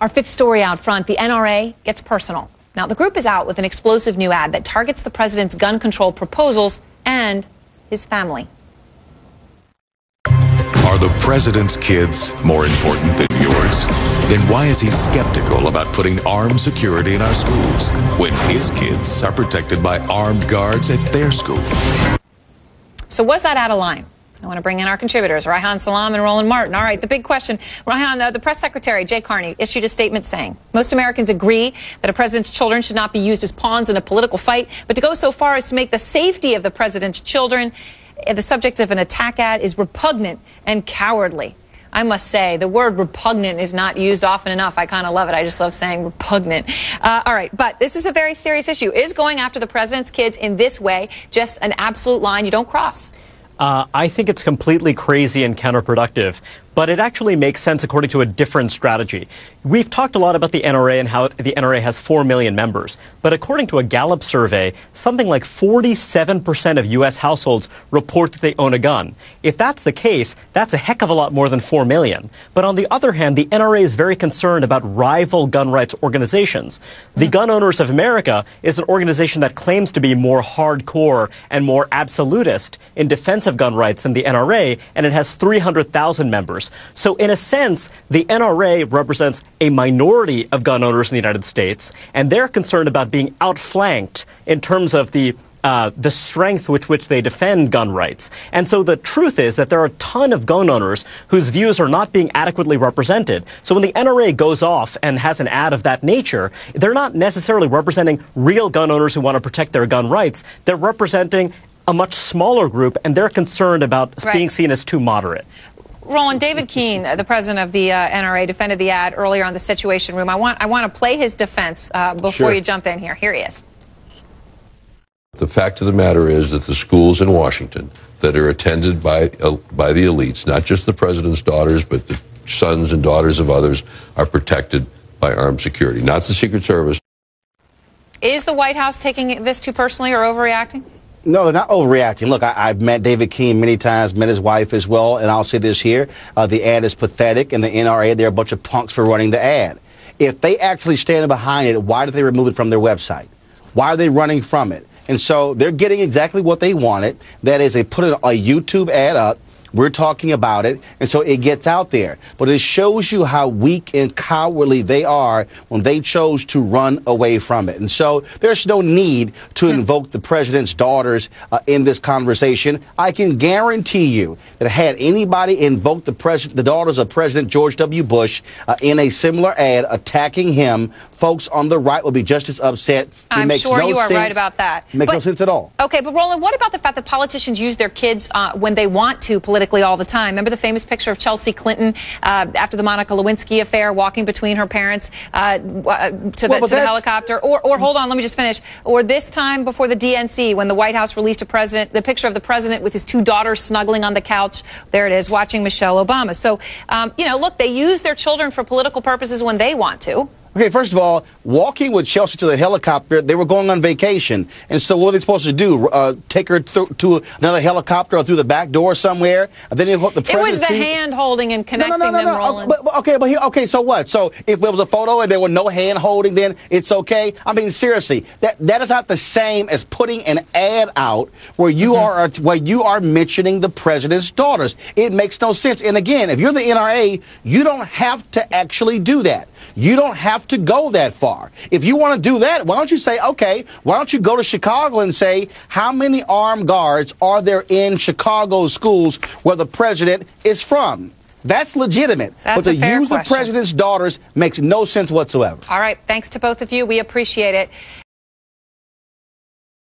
Our fifth story out front, the NRA gets personal. Now, the group is out with an explosive new ad that targets the president's gun control proposals and his family. Are the president's kids more important than yours? Then why is he skeptical about putting armed security in our schools when his kids are protected by armed guards at their school? So was that out of line? I want to bring in our contributors, Reihan, Salam, and Roland Martin. All right, the big question. Reihan, the press secretary, Jay Carney, issued a statement saying most Americans agree that a president's children should not be used as pawns in a political fight, but to go so far as to make the safety of the president's children the subject of an attack ad is repugnant and cowardly. I must say, the word repugnant is not used often enough. I kind of love it. I just love saying repugnant. All right, but this is a very serious issue. Is going after the president's kids in this way just an absolute line you don't cross? I think it's completely crazy and counterproductive, but it actually makes sense according to a different strategy. We've talked a lot about the NRA and how the NRA has 4 million members, but according to a Gallup survey, something like 47% of U.S. households report that they own a gun. If that's the case, that's a heck of a lot more than 4 million. But on the other hand, the NRA is very concerned about rival gun rights organizations. The Gun Owners of America is an organization that claims to be more hardcore and more absolutist in defense of gun rights than the NRA, and it has 300,000 members. So in a sense, the NRA represents a minority of gun owners in the United States, and they're concerned about being outflanked in terms of the strength with which they defend gun rights. And so the truth is that there are a ton of gun owners whose views are not being adequately represented. So when the NRA goes off and has an ad of that nature, they're not necessarily representing real gun owners who want to protect their gun rights. They're representing a much smaller group, and they're concerned about being seen as too moderate. Roland, David Keene, the president of the NRA, defended the ad earlier on the Situation Room. I want to play his defense before you jump in here. Here he is. The fact of the matter is that the schools in Washington that are attended by the elites, not just the president's daughters, but the sons and daughters of others, are protected by armed security, not the Secret Service. Is the White House taking this too personally or overreacting? No, they're not overreacting. Look, I've met David Keene many times, met his wife as well, and I'll say this here. The ad is pathetic, and the NRA, they're a bunch of punks for running the ad. If they actually stand behind it, why did they remove it from their website? Why are they running from it? And so they're getting exactly what they wanted. That is, they put a YouTube ad up. We're talking about it, and so it gets out there. But it shows you how weak and cowardly they are when they chose to run away from it. And so there's no need to invoke the president's daughters in this conversation. I can guarantee you that had anybody invoked the daughters of President George W. Bush in a similar ad attacking him, folks on the right would be just as upset. I'm sure you are right about that. It makes no sense at all. Okay, but Roland, what about the fact that politicians use their kids when they want to politically all the time? Remember the famous picture of Chelsea Clinton after the Monica Lewinsky affair, walking between her parents to the helicopter? Or hold on, let me just finish. Or this time before the DNC, when the White House released the picture of the president with his 2 daughters snuggling on the couch. There it is, watching Michelle Obama. So, look, they use their children for political purposes when they want to. Okay, first of all, walking with Chelsea to the helicopter, they were going on vacation. And so what are they supposed to do? Take her to another helicopter or through the back door somewhere? And then the president. It was the hand-holding and connecting them, Roland. Okay, so what? So if there was a photo and there were no hand-holding, then it's okay? I mean, seriously, that is not the same as putting an ad out where you are mentioning the president's daughters. It makes no sense. And again, if you're the NRA, you don't have to actually do that. You don't have to go that far. If you want to do that, why don't you say, okay, why don't you go to Chicago and say, how many armed guards are there in Chicago schools where the president is from? That's legitimate. But to use the president's daughters makes no sense whatsoever. All right. Thanks to both of you. We appreciate it.